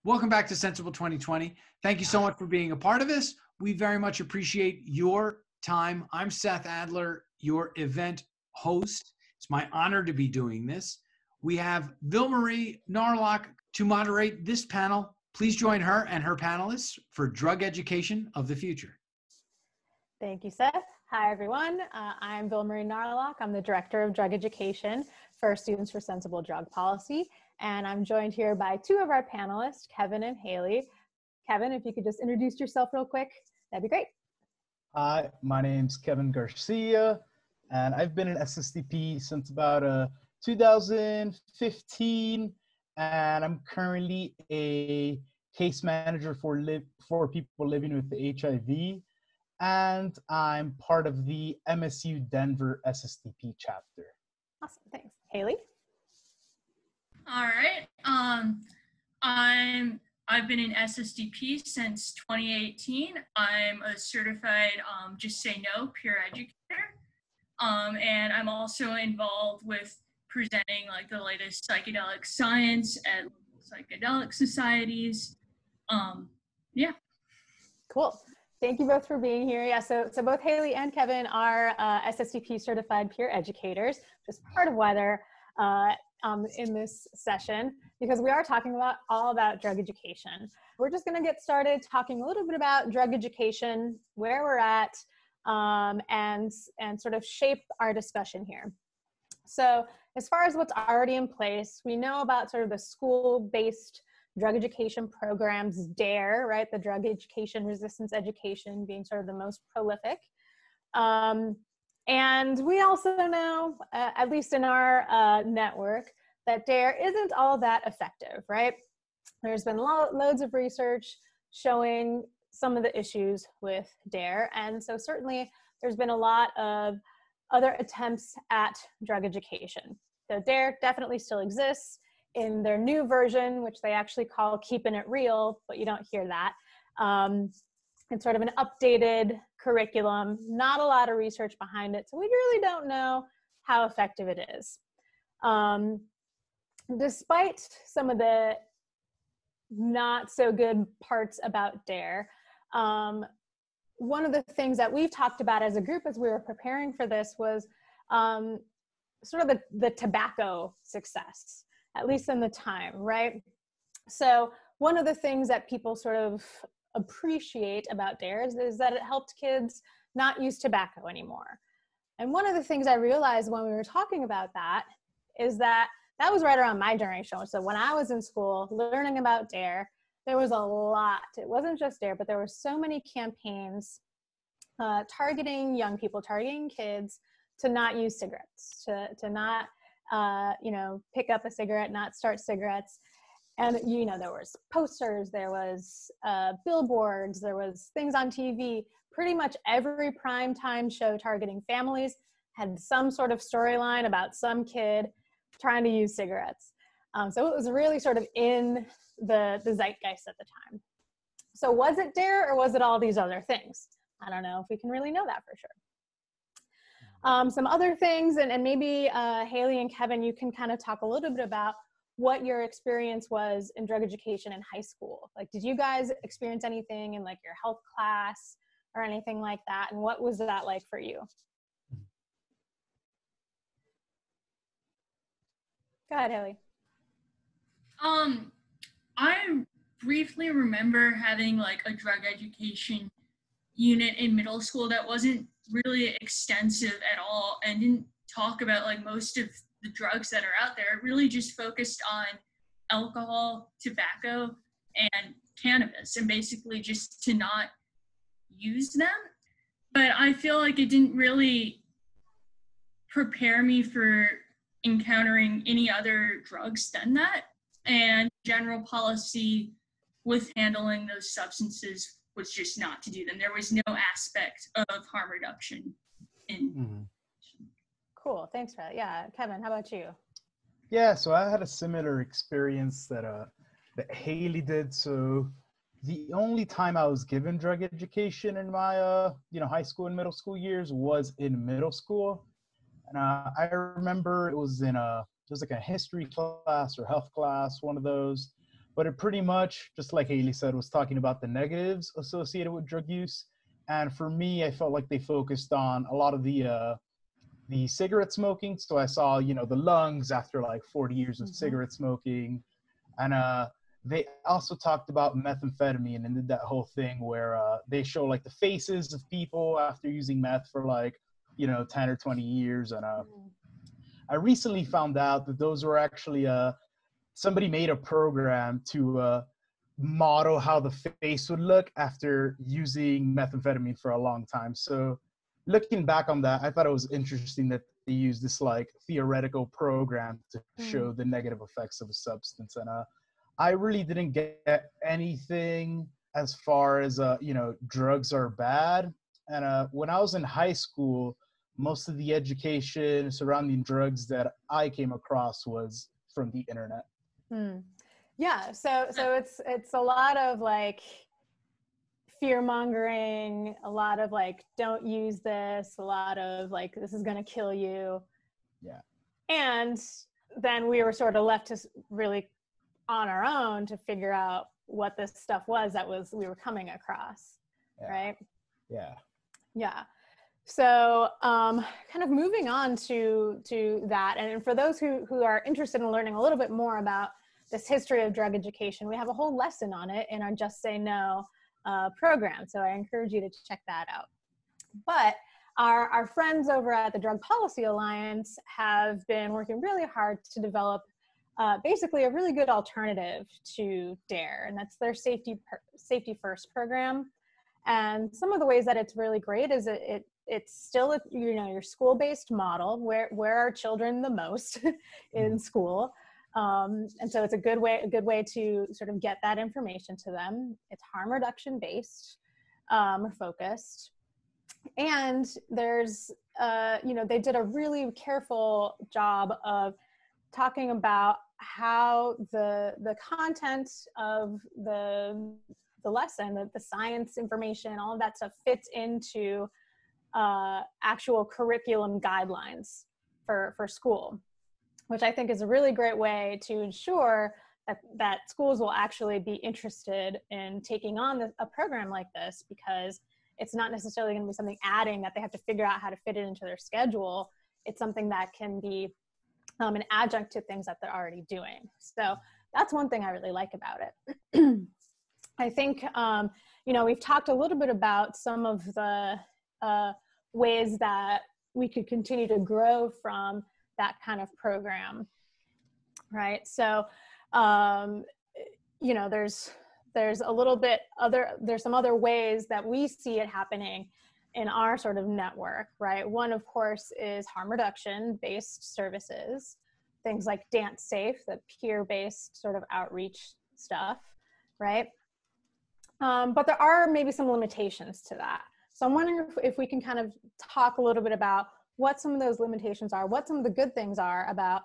Welcome back to Sensible 2020. Thank you so much for being a part of this. We very much appreciate your time. I'm Seth Adler, your event host. It's my honor to be doing this. We have Vilmarie Narloch to moderate this panel. Please join her and her panelists for Drug Education of the Future. Thank you, Seth. Hi, everyone. I'm Vilmarie Narloch. I'm the Director of Drug Education for Students for Sensible Drug Policy. And I'm joined here by two of our panelists, Kevin and Haley. Kevin, if you could just introduce yourself real quick, that'd be great. Hi, my name's Kevin Garcia, and I've been an SSDP since about 2015, and I'm currently a case manager for people living with HIV, and I'm part of the MSU Denver SSDP chapter. Awesome, thanks. Haley? All right. I've been in SSDP since 2018. I'm a certified Just Say No peer educator. And I'm also involved with presenting like the latest psychedelic science at psychedelic societies. Yeah. Cool. Thank you both for being here. Yeah, so both Haley and Kevin are SSDP certified peer educators, which is part of why they're in this session, because we are talking all about drug education. We're just going to get started talking a little bit about drug education, where we're at, and sort of shape our discussion here. So as far as what's already in place, we know about sort of the school-based drug education programs, DARE, right? The drug education, resistance education being sort of the most prolific. And we also know, at least in our network, that DARE isn't all that effective, right? There's been loads of research showing some of the issues with DARE. And so certainly there's been a lot of other attempts at drug education. So DARE definitely still exists in their new version, which they actually call Keeping It Real, but you don't hear that. It's sort of an updated curriculum, not a lot of research behind it, so we really don't know how effective it is. Despite some of the not so good parts about DARE, one of the things that we've talked about as a group as we were preparing for this was sort of the tobacco success, at least in the time, right? So one of the things that people sort of appreciate about DARE is that it helped kids not use tobacco anymore. And one of the things I realized when we were talking about that is that was right around my generation. So when I was in school learning about DARE, there was a lot. It wasn't just DARE, but there were so many campaigns targeting young people, targeting kids to not use cigarettes, to not pick up a cigarette, not start cigarettes. And, there was posters, there was billboards, there was things on TV. Pretty much every primetime show targeting families had some sort of storyline about some kid trying to use cigarettes. So it was really sort of in the zeitgeist at the time. So was it DARE or was it all these other things? I don't know if we can really know that for sure. Some other things, and maybe Haley and Kevin, you can kind of talk a little bit about what your experience was in drug education in high school. Like, did you guys experience anything in like your health class or anything like that? And what was that like for you? Go ahead, Haley. I briefly remember having like a drug education unit in middle school that wasn't really extensive at all and didn't talk about like most of the drugs that are out there. It really just focused on alcohol, tobacco, and cannabis, and basically just to not use them. But I feel like it didn't really prepare me for encountering any other drugs than that. And general policy with handling those substances was just not to do them. There was no aspect of harm reduction in. Cool, thanks for that. Yeah, Kevin, how about you? Yeah, so I had a similar experience that Haley did. So the only time I was given drug education in my high school and middle school years was in middle school. And I remember it was like a history class or health class, one of those. but it pretty much, just like Haley said, was talking about the negatives associated with drug use. And for me, I felt like they focused on a lot of the cigarette smoking. So I saw, you know, the lungs after like 40 years of cigarette smoking. And they also talked about methamphetamine and did that whole thing where they show like the faces of people after using meth for like, you know, 10 or 20 years. And I recently found out that those were actually, somebody made a program to model how the face would look after using methamphetamine for a long time. So looking back on that, I thought it was interesting that they used this like theoretical program to show the negative effects of a substance. And I really didn't get anything as far as, you know, drugs are bad. And when I was in high school, most of the education surrounding drugs that I came across was from the internet. Yeah, so it's a lot of like fear mongering, a lot of like don't use this, a lot of like this is going to kill you. Yeah. And then we were sort of left to really on our own to figure out what this stuff was that was we were coming across, right? Yeah. Yeah. So kind of moving on to that, and for those who are interested in learning a little bit more about this history of drug education, we have a whole lesson on it in our Just Say No program. So I encourage you to check that out. But our friends over at the Drug Policy Alliance have been working really hard to develop basically a really good alternative to DARE, and that's their Safety First program. And some of the ways that it's really great is it's still, you know, your school-based model where are children the most in school. And so it's a good way to sort of get that information to them. It's harm reduction based, focused. And there's, you know, they did a really careful job of talking about how the content of the lesson, the science information, all of that stuff fits into actual curriculum guidelines for school, which I think is a really great way to ensure that schools will actually be interested in taking on a program like this, because it's not necessarily going to be something adding that they have to figure out how to fit it into their schedule. It's something that can be an adjunct to things that they're already doing. So that's one thing I really like about it. I think, you know, we've talked a little bit about some of the ways that we could continue to grow from that kind of program, right? So, you know, there's a little bit there's some other ways that we see it happening in our sort of network, right? One, of course, is harm reduction based services, things like Dance Safe, the peer-based sort of outreach stuff, right? But there are maybe some limitations to that. So I'm wondering if we can kind of talk a little bit about what some of those limitations are, what some of the good things are about,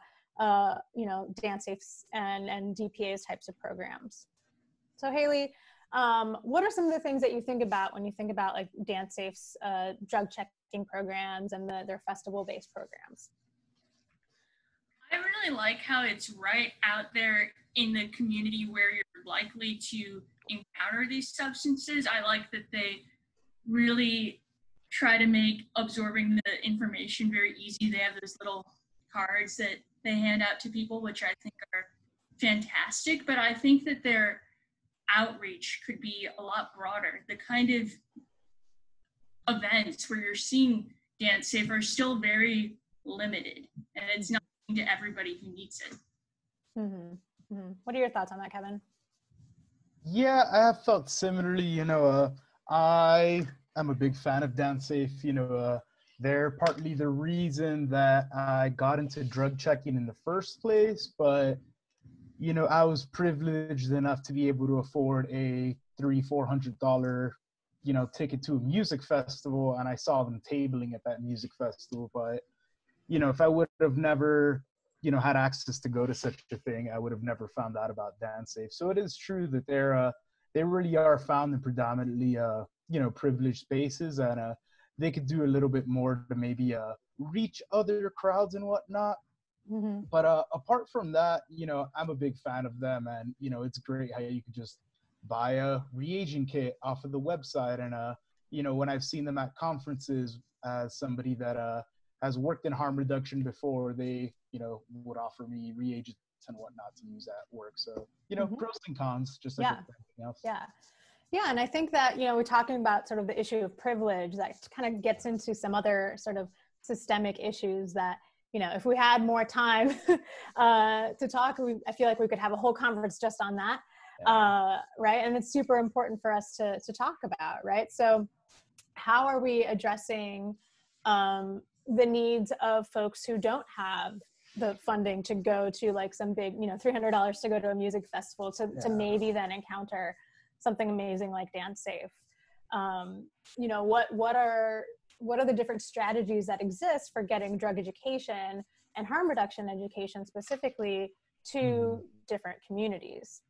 you know, Dance Safe's and DPA's types of programs. So Haley, what are some of the things that you think about when you think about like Dance Safe's drug checking programs and their festival-based programs? I really like how it's right out there in the community where you're likely to encounter these substances. I like that they really try to make absorbing the information very easy. They have those little cards that they hand out to people, which I think are fantastic, but I think that their outreach could be a lot broader. The kind of events where you're seeing Dance Safe are still very limited, and it's not to everybody who needs it. Mm-hmm. Mm-hmm. What are your thoughts on that, Kevin? Yeah, I have felt similarly. You know, I am a big fan of Dance Safe. You know, they're partly the reason that I got into drug checking in the first place, but you know, I was privileged enough to be able to afford a $300-400, you know, ticket to a music festival, and I saw them tabling at that music festival. But, you know, if I would have never, you know, had access to go to such a thing, I would have never found out about Dance Safe. So it is true that they really are found in predominantly, you know, privileged spaces, and they could do a little bit more to maybe reach other crowds and whatnot. But apart from that, I'm a big fan of them, and it's great how you could just buy a reagent kit off of the website. And when I've seen them at conferences, as somebody that has worked in harm reduction before, they would offer me reagents and whatnot to use at work. So pros and cons, just like everything else. Yeah, and I think that, we're talking about sort of the issue of privilege that kind of gets into some other sort of systemic issues that, if we had more time to talk, I feel like we could have a whole conference just on that, right? And it's super important for us to talk about, right? So how are we addressing the needs of folks who don't have the funding to go to like some big, $300 to go to a music festival to maybe then encounter something amazing like Dance Safe? What are the different strategies that exist for getting drug education and harm reduction education specifically to different communities,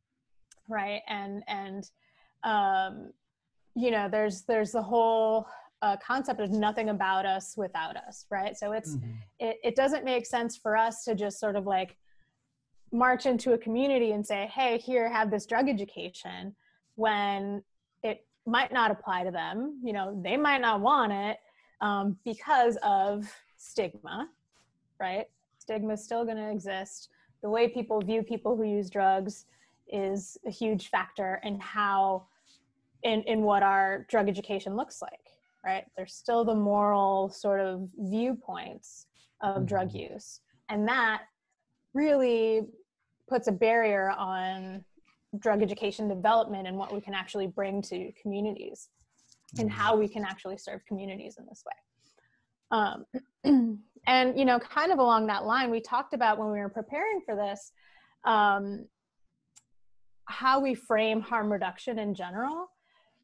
right? And there's the whole concept of nothing about us without us, right? So it doesn't make sense for us to just sort of like march into a community and say, hey, here, have this drug education, when it might not apply to them. They might not want it because of stigma, right? Stigma is still going to exist. The way people view people who use drugs is a huge factor in how, in what our drug education looks like, right? There's still the moral sort of viewpoints of drug use. And that really puts a barrier on drug education development and what we can actually bring to communities and how we can actually serve communities in this way. And, kind of along that line, we talked about when we were preparing for this, how we frame harm reduction in general,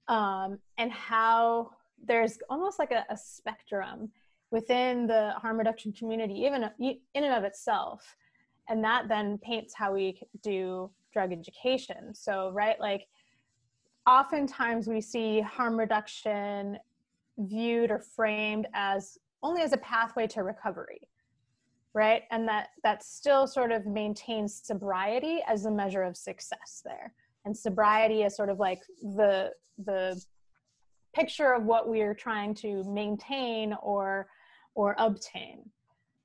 and how there's almost like a spectrum within the harm reduction community, even in and of itself. And that then paints how we do drug education. So, right, like oftentimes we see harm reduction viewed or framed as only as a pathway to recovery, right? And that still sort of maintains sobriety as a measure of success there. And sobriety is sort of like the picture of what we are trying to maintain or obtain,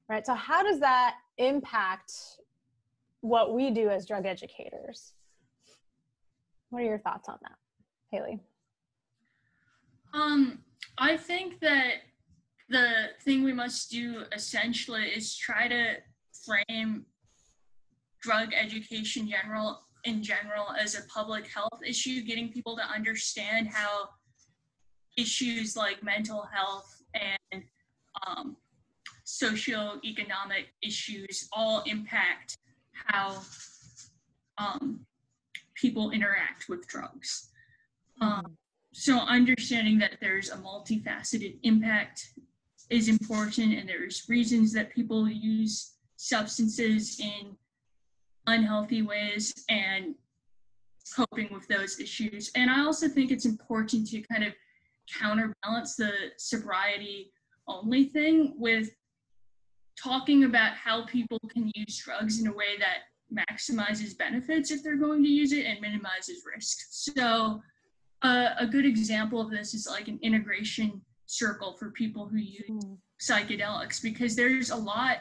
right? So how does that impact what we do as drug educators? What are your thoughts on that, Haley? I think that the thing we must do essentially is try to frame drug education in general as a public health issue, getting people to understand how issues like mental health and socioeconomic issues all impact how people interact with drugs. So understanding that there's a multifaceted impact is important, and there's reasons that people use substances in unhealthy ways and coping with those issues. And I also think it's important to kind of counterbalance the sobriety only thing with talking about how people can use drugs in a way that maximizes benefits if they're going to use it and minimizes risk. So a good example of this is like an integration circle for people who use psychedelics, because there's a lot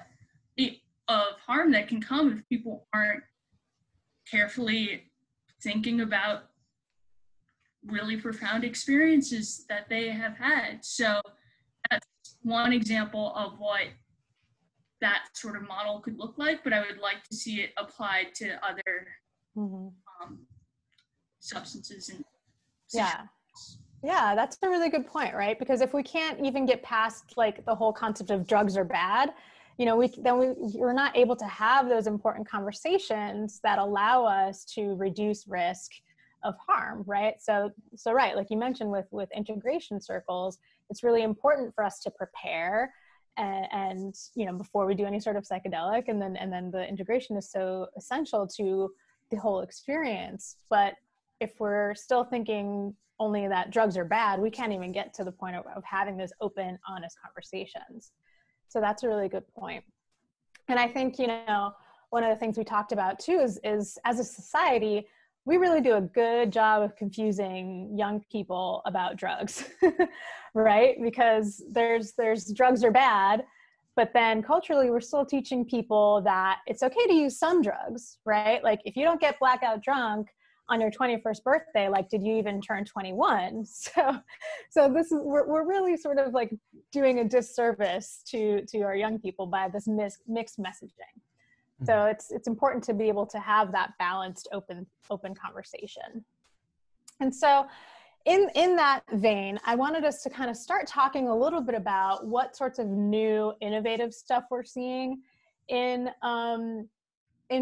of harm that can come if people aren't carefully thinking about really profound experiences that they have had. So that's one example of what that sort of model could look like, but I would like to see it applied to other substances and situations. Yeah, that's a really good point, right? Because if we can't even get past like the whole concept of drugs are bad, we're not able to have those important conversations that allow us to reduce risk of harm, right? So right, like you mentioned with integration circles, it's really important for us to prepare and before we do any sort of psychedelic, and then the integration is so essential to the whole experience. But if we're still thinking only that drugs are bad, we can't even get to the point of having those open, honest conversations. So that's a really good point. And I think, you know, one of the things we talked about too is as a society, we really do a good job of confusing young people about drugs, right? Because there's drugs are bad, but then culturally we're still teaching people that it's okay to use some drugs, right? Like if you don't get blackout drunk on your 21st birthday, like, did you even turn 21? So this is, we're really sort of like doing a disservice to our young people by this mixed messaging. So it's important to be able to have that balanced, open conversation. And so in that vein, I wanted us to kind of start talking a little bit about what sorts of new innovative stuff we're seeing in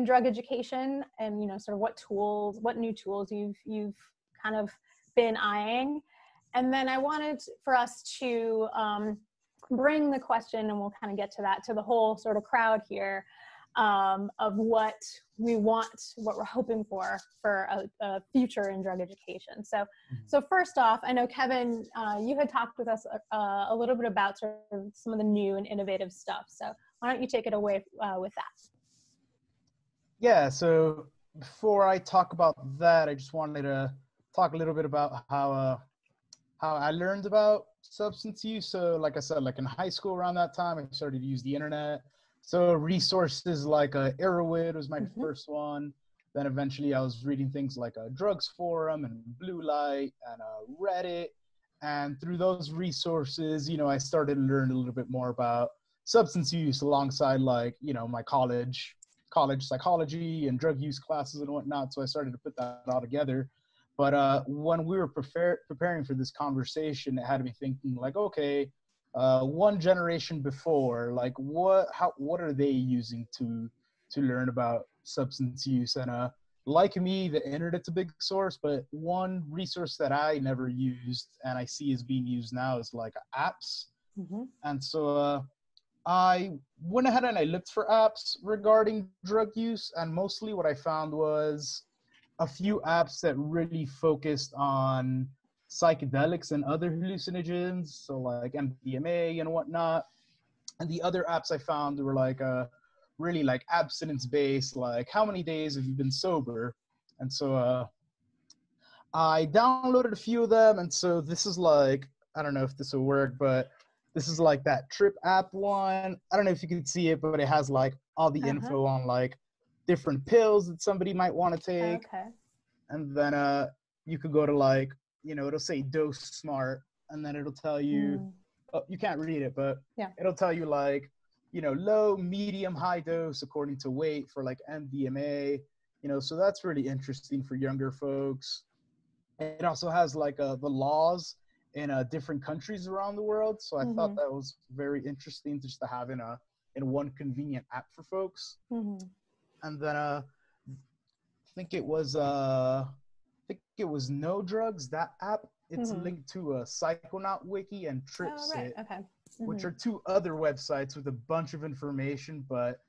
drug education, and, you know, sort of what new tools you've kind of been eyeing. And then I wanted for us to bring the question, and we'll kind of get to that, to the whole sort of crowd here, of what we want, what we're hoping for a future in drug education. So first off, I know, Kevin, you had talked with us a little bit about sort of some of the new and innovative stuff. So why don't you take it away with that? Yeah, so before I talk about that, I just wanted to talk a little bit about how I learned about substance use. So like I said, like in high school around that time, I started to use the internet. So resources like Arrowhead was my first one. Then eventually I was reading things like a Drugs Forum and Blue Light and Reddit. And through those resources, you know, I started to learn a little bit more about substance use alongside, like, you know, my college psychology and drug use classes and whatnot. So I started to put that all together. But when we were preparing for this conversation, it had me thinking like, okay, one generation before, like what are they using to learn about substance use? And like me, the internet's a big source, but one resource that I never used and I see is being used now is like apps. And so I went ahead and I looked for apps regarding drug use, and mostly what I found was a few apps that really focused on psychedelics and other hallucinogens, so like MDMA and whatnot. And the other apps I found were like really like abstinence-based, like how many days have you been sober? And so I downloaded a few of them, and so this is like, I don't know if this will work, but this is like that Trip app one. I don't know if you can see it, but it has like all the info on like different pills that somebody might want to take. Okay. And then you could go to like, you know, it'll say Dose Smart, and then it'll tell you, oh, you can't read it, but it'll tell you like, you know, low, medium, high dose according to weight for like MDMA, you know, so that's really interesting for younger folks. It also has like the laws in different countries around the world. So I thought that was very interesting just to have in one convenient app for folks. And then I think it was No Drugs, that app. It's linked to a Psychonaut Wiki and Tripsit, which are two other websites with a bunch of information. But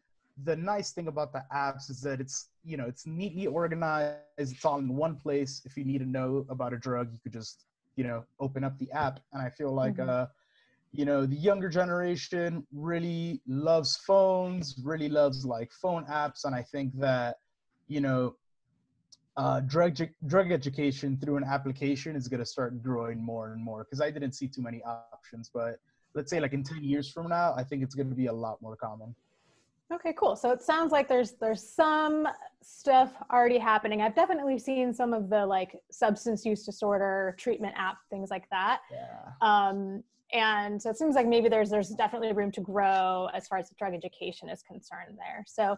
the nice thing about the apps is that it's, you know, it's neatly organized. It's all in one place. If you need to know about a drug, you could just, you know, open up the app. And I feel like, you know, the younger generation really loves phones, really loves like phone apps. And I think that, you know, drug education through an application is going to start growing more and more, because I didn't see too many options. But let's say like in 10 years from now, I think it's going to be a lot more common. Okay, cool. So it sounds like there's some stuff already happening. I've definitely seen some of the like substance use disorder treatment app, things like that. And so it seems like maybe there's definitely room to grow as far as drug education is concerned there. So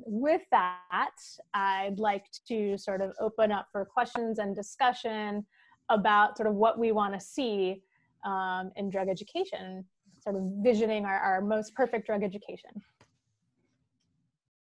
with that, I'd like to sort of open up for questions and discussion about sort of what we want to see in drug education, sort of visioning our most perfect drug education.